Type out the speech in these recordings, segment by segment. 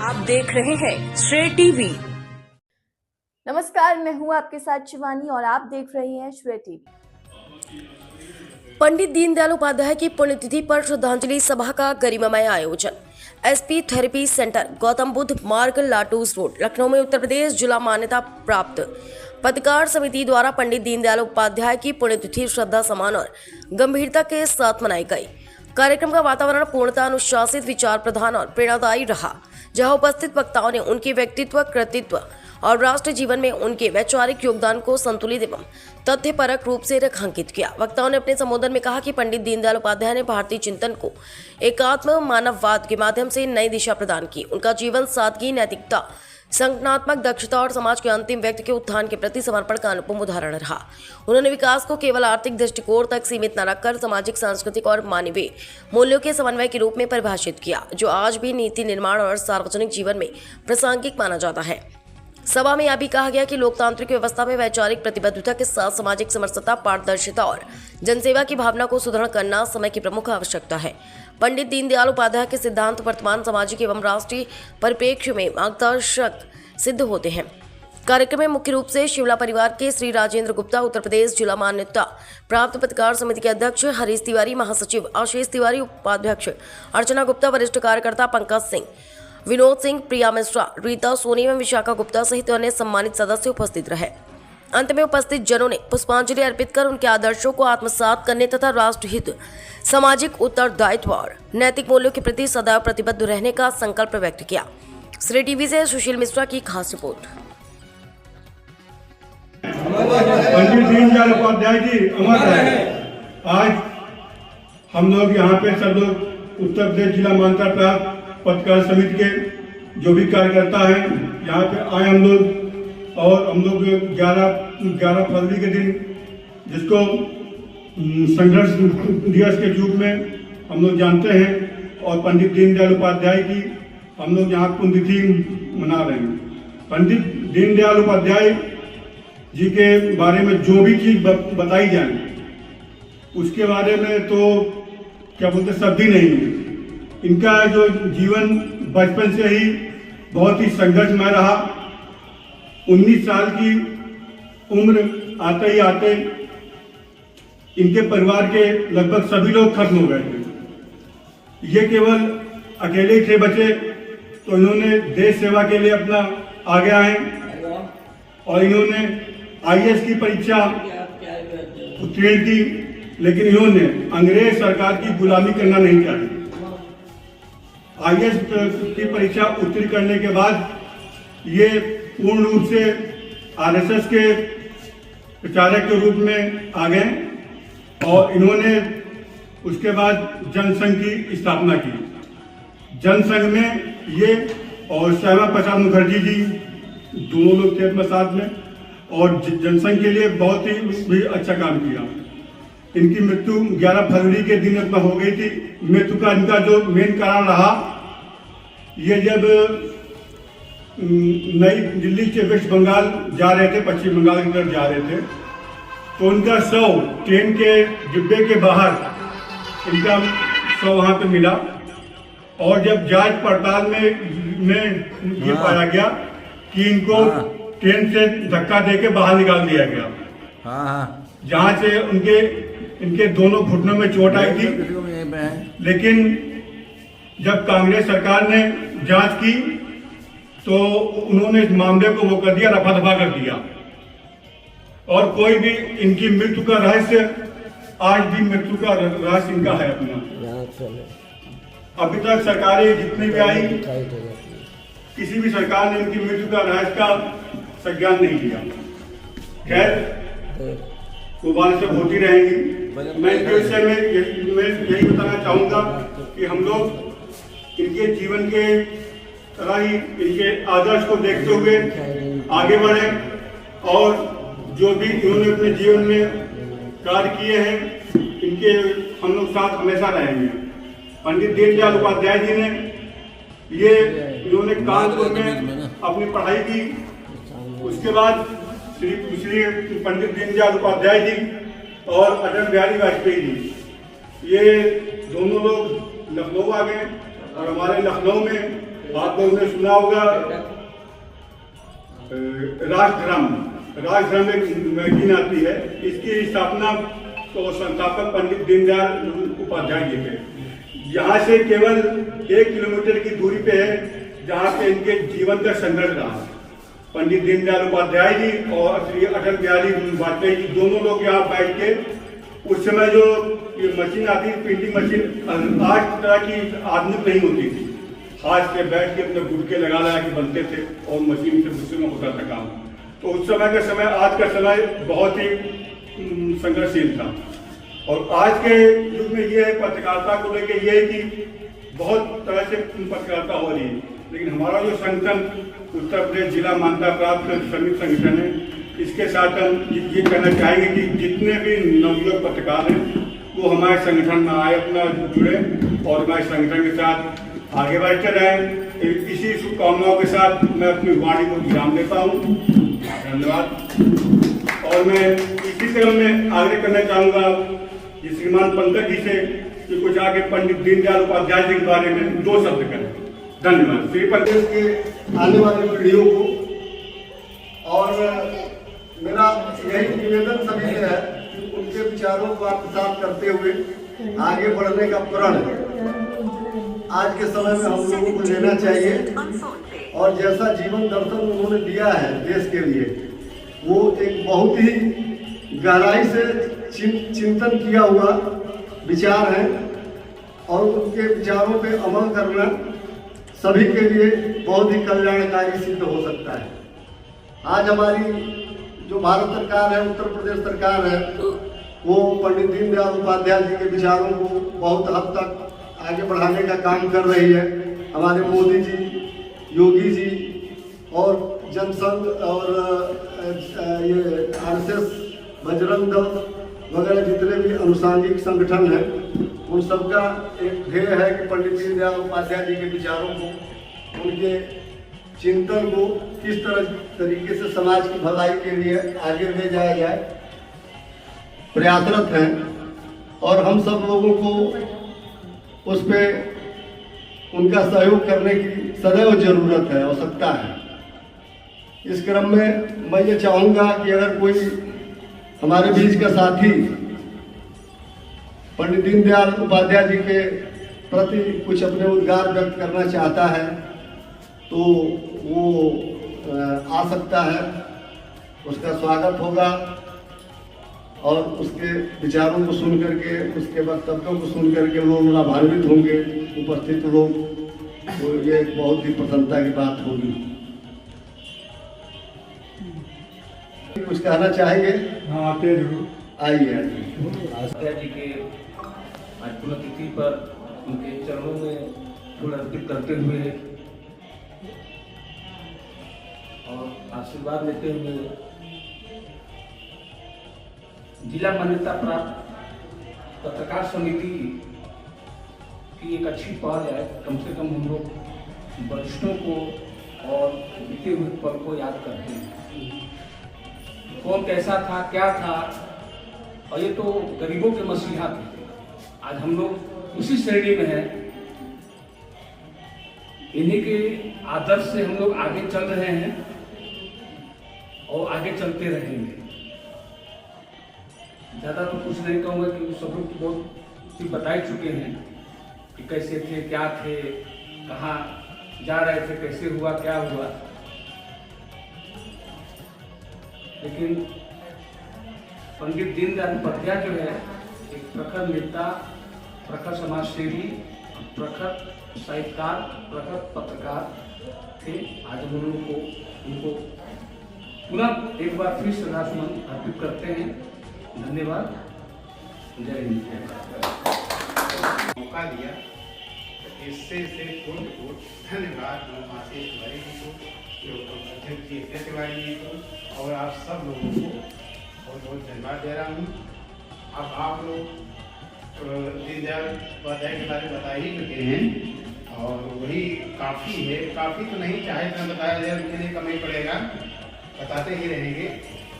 आप देख रहे हैं श्रेय टीवी। नमस्कार, मैं हूं आपके साथ शिवानी और आप देख रहे हैं श्रेय टीवी। पंडित दीनदयाल उपाध्याय की पुण्यतिथि पर श्रद्धांजलि सभा का गरिमामय आयोजन SP therapy centre Gautam Buddha मार्ग लाटूस रोड लखनऊ में उत्तर प्रदेश जिला मान्यता प्राप्त पत्रकार समिति द्वारा पंडित दीनदयाल उपाध्याय की पुण्यतिथि श्रद्धा सम्मान और गंभीरता के साथ मनाई गई। कार्यक्रम का वातावरण पूर्णतः अनुशासित, विचार प्रधान और प्रेरणादायी रहा, जहां उपस्थित वक्ताओं ने उनके व्यक्तित्व, कृतित्व और राष्ट्र जीवन में उनके वैचारिक योगदान को संतुलित एवं तथ्यपरक रूप से रेखांकित किया। वक्ताओं ने अपने संबोधन में कहा कि पंडित दीनदयाल उपाध्याय ने भारतीय चिंतन को एकात्म मानववाद के माध्यम से नई दिशा प्रदान की। उनका जीवन सादगी, नैतिकता, संगठनात्मक दक्षता और समाज के अंतिम व्यक्ति के उत्थान के प्रति समर्पण का अनुपम उदाहरण रहा। उन्होंने विकास को केवल आर्थिक दृष्टिकोण तक सीमित न रखकर सामाजिक, सांस्कृतिक और मानवीय मूल्यों के समन्वय के रूप में परिभाषित किया, जो आज भी नीति निर्माण और सार्वजनिक जीवन में प्रासंगिक माना जाता है। सभा में यह भी कहा गया कि लोकतांत्रिक व्यवस्था में वैचारिक प्रतिबद्धता के साथ सामाजिक समरसता, पारदर्शिता और जनसेवा की भावना को सुदृढ़ करना समय की प्रमुख आवश्यकता है। पंडित दीनदयाल उपाध्याय के सिद्धांत वर्तमान सामाजिक एवं राष्ट्रीय परिप्रेक्ष्य में मार्गदर्शक सिद्ध होते हैं। कार्यक्रम में मुख्य रूप से शिवला परिवार के श्री राजेंद्र गुप्ता, उत्तर प्रदेश जिला मान्यता प्राप्त पत्रकार समिति के अध्यक्ष हरीश तिवारी, महासचिव आशीष तिवारी, उपाध्यक्ष अर्चना गुप्ता, वरिष्ठ कार्यकर्ता पंकज सिंह, विनोद सिंह, प्रिया मिश्रा, रीता सोनी एवं विशाखा गुप्ता सहित अन्य सम्मानित सदस्य उपस्थित रहे। अंत में उपस्थित जनों ने पुष्पांजलि अर्पित कर उनके आदर्शों को आत्मसात करने तथा राष्ट्रहित, सामाजिक उत्तरदायित्व और नैतिक मूल्यों के प्रति सदैव प्रतिबद्ध रहने का संकल्प व्यक्त किया। श्रेय टीवी से सुशील मिश्रा की खास रिपोर्ट। पंडित दीनदयाल उपाध्याय जी अमर रहे। आज हम लोग यहाँ पे सब लोग उत्तर प्रदेश जिला मान्यता प्राप्त पत्रकार समिति के जो भी कार्यकर्ता हैं यहाँ पे आए हम लोग, और हम लोग 11 फरवरी के दिन, जिसको संघर्ष दिवस के रूप में हम लोग जानते हैं, और पंडित दीनदयाल उपाध्याय की हम लोग यहाँ पुण्यतिथि मना रहे हैं। पंडित दीनदयाल उपाध्याय जी के बारे में जो भी चीज बताई जाए उसके बारे में तो क्या बोलते शब्द ही नहीं है। इनका जो जीवन बचपन से ही बहुत ही संघर्षमय रहा। 19 साल की उम्र आते ही आते इनके परिवार के लगभग सभी लोग खत्म हो गए थे। ये केवल अकेले ही थे बचे, तो इन्होंने देश सेवा के लिए अपना आगे आए और इन्होंने IAS की परीक्षा उत्तीर्ण की, लेकिन इन्होंने अंग्रेज सरकार की गुलामी करना नहीं चाही। IAS की परीक्षा उत्तीर्ण करने के बाद ये पूर्ण रूप से RSS के प्रचारक के रूप में आ गए, और इन्होंने उसके बाद जनसंघ की स्थापना की। जनसंघ में ये और श्यामा प्रसाद मुखर्जी जी दोनों लोग थे अपने साथ में, और जनसंघ के लिए बहुत ही भी अच्छा काम किया। इनकी मृत्यु 11 फरवरी के दिन अपना हो गई थी। मृत्यु का इनका जो मेन कारण रहा, ये जब नई दिल्ली से वेस्ट बंगाल जा रहे थे, पश्चिम बंगाल की तरफ जा रहे थे, तो उनका शव ट्रेन के डिब्बे के बाहर इनका शव वहाँ पे मिला, और जब जांच पड़ताल में ये पाया गया कि इनको ट्रेन से धक्का देके बाहर निकाल दिया गया, जहाँ से इनके दोनों घुटनों में चोट आई थी। लेकिन जब कांग्रेस सरकार ने जांच की तो उन्होंने इस मामले को वो कर दिया, रफा दफा कर दिया, और कोई भी इनकी मृत्यु का रहस्य, आज भी मृत्यु का रहस्य इनका है अपना। अभी तक सरकारें जितनी भी आई, किसी भी सरकार ने इनकी मृत्यु का रहस्य का संज्ञान नहीं लिया। खैर, वो बात सब होती रहेंगी। मैं इनके विषय में यही बताना चाहूंगा कि हम लोग इनके जीवन के तरह ही इनके आदर्श को देखते हुए आगे बढ़े, और जो भी इन्होंने अपने जीवन में कार्य किए हैं, इनके हम लोग साथ हमेशा रहेंगे। पंडित दीनदयाल उपाध्याय जी ने इन्होंने कानपुर में अपनी पढ़ाई की। उसके बाद श्री पंडित दीनदयाल उपाध्याय जी और अटल बिहारी वाजपेयी जी, ये दोनों लोग लखनऊ आ गए, और हमारे लखनऊ में आप लोगों ने सुना होगा राजधर्म एक मैगजीन आती है, इसकी स्थापना तो संस्थापक पंडित दीनदयाल उपाध्याय जी थे। यहाँ से केवल 1 किलोमीटर की दूरी पे है जहाँ पे इनके जीवन का संघर्ष रहा। पंडित दीनदयाल उपाध्याय जी और श्री अटल बिहारी वाजपेयी जी दोनों लोग यहाँ बैठ के उस समय जो ये मशीन आती थी, प्रिंटिंग मशीन आज तरह की आधुनिक नहीं होती थी, हाथ से बैठ के अपने गुटके लगा के बनते थे और मशीन से उसमें होता था काम। तो उस समय का समय आज का समय बहुत ही संघर्षशील था। और आज के युग में ये है पत्रकारिता को लेकर ये है कि बहुत तरह से पत्रकारिता हो रही है, लेकिन हमारा जो संगठन उत्तर प्रदेश जिला मान्यता प्राप्त श्रमिक संगठन है, इसके साथ हम ये कहना चाहेंगे कि जितने भी नवयुवक पत्रकार हैं वो हमारे संगठन में आए, अपना जुड़े और हमारे संगठन के साथ आगे बढ़ते रहें। इसी शुभकामनाओं के साथ मैं अपनी वाणी को विराम देता हूँ। धन्यवाद। और मैं इसी क्रम में आग्रह करना चाहूँगा कि श्रीमान पंकज जी से कि कुछ आगे पंडित दीनदयाल उपाध्याय जी के बारे में 2 शब्द करें। धन्यवाद। श्री पंडित के आने वाली पीढ़ियों को और मेरा यही निवेदन सभी से है कि उनके विचारों को आत्मसात करते हुए आगे बढ़ने का प्रण आज के समय में हम लोगों को लेना चाहिए। और जैसा जीवन दर्शन उन्होंने दिया है देश के लिए, वो एक बहुत ही गहराई से चिंतन किया हुआ विचार है और उनके विचारों पे अमल करना सभी के लिए बहुत ही कल्याणकारी सिद्ध हो सकता है। आज हमारी जो भारत सरकार है, उत्तर प्रदेश सरकार है, वो पंडित दीनदयाल उपाध्याय जी के विचारों को बहुत हद तक आगे बढ़ाने का काम कर रही है। हमारे मोदी जी, योगी जी और जनसंघ और ये RSS, बजरंग दल वगैरह जितने भी अनुसांगिक संगठन हैं, उन सबका एक ध्येय है कि पंडित दीनदयाल उपाध्याय जी के विचारों को, उनके चिंतन को किस तरीके से समाज की भलाई के लिए आगे ले जाया जाए, प्रयासरत हैं। और हम सब लोगों को उस पर उनका सहयोग करने की सदैव जरूरत है, आवश्यकता है। इस क्रम में मैं ये चाहूँगा कि अगर कोई हमारे बीच का साथी पंडित दीनदयाल उपाध्याय जी के प्रति कुछ अपने उद्गार व्यक्त करना चाहता है तो वो आ सकता है, उसका स्वागत होगा और उसके विचारों को सुन करके, उसके वक्तव्यों को सुन करके लोग लाभान्वित होंगे, उपस्थित लोग, तो ये बहुत ही प्रसन्नता की बात होगी। कुछ कहना चाहेंगे? हाँ, आते जरूर। आइए। उपाध्याय जी के आज पुण्यतिथि पर उनके चरणों में फूल अर्पित करते हुए और आशीर्वाद लेते हुए जिला मान्यता प्राप्त पत्रकार समिति की एक अच्छी पहल है। कम से कम हम लोग वरिष्ठों को और बीते हुए पल को याद करते हैं, कौन कैसा था, क्या था, और ये तो गरीबों के मसीहा थे। आज हम लोग उसी श्रेणी में हैं, इन्हीं के आदर्श से हम लोग आगे चल रहे हैं और आगे चलते रहेंगे। ज़्यादा तो कुछ नहीं कहूँगा क्योंकि सब लोग बहुत चीज बता ही चुके हैं कि कैसे थे, क्या थे, कहाँ जा रहे थे, कैसे हुआ, क्या हुआ। लेकिन पंडित दीनदयाल उपाध्याय जो है एक प्रखर नेता, प्रखर समाजसेवी, प्रखर साहित्यकार, प्रखर पत्रकार थे। आज हम लोगों को उनको पुनः एक बार फिर श्रद्धासुमन अर्पित करते हैं। धन्यवाद। जय हिंद। मौका दिया, इससे बहुत धन्यवाद आशीष तिवारी जी को, अध्यक्ष जी तिवारी जी को और आप सब लोगों को बहुत बहुत धन्यवाद दे रहा हूँ। अब आप लोग दीनदयाल उपाध्याय के बारे में बता ही चुके हैं और वही काफ़ी है। काफ़ी तो नहीं, चाहे तो बताया जाए उनके लिए कम ही पड़ेगा, बताते ही रहेंगे।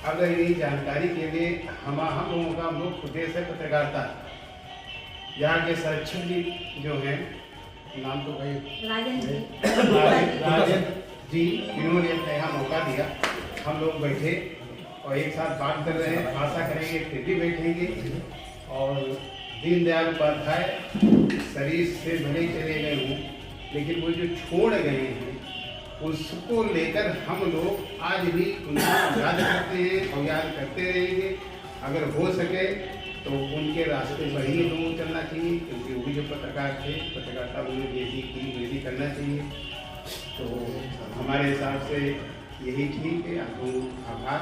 अगर ये जानकारी के लिए हम लोगों का मुख्य उद्देश्य है पत्रकारिता। यहाँ के संरक्षक जी जो हैं नाम तो भाई राजन जी, इन्होंने अपना यहाँ मौका दिया। हम लोग बैठे और एक साथ बात कर रहे हैं, आशा करेंगे फिर भी बैठेंगे। और दीनदयाल उपाध्याय शरीर से भले चले गए हों, लेकिन वो जो छोड़ गए हैं उसको लेकर हम लोग आज भी उनको याद करते हैं और याद करते रहेंगे। अगर हो सके तो उनके रास्ते पर ही लोगों को चलना चाहिए, क्योंकि वो भी जो पत्रकार थे, पत्रकारिता उन्होंने जैसी की वैसी करना चाहिए। तो हमारे हिसाब से यही ठीक है। आपको आभार।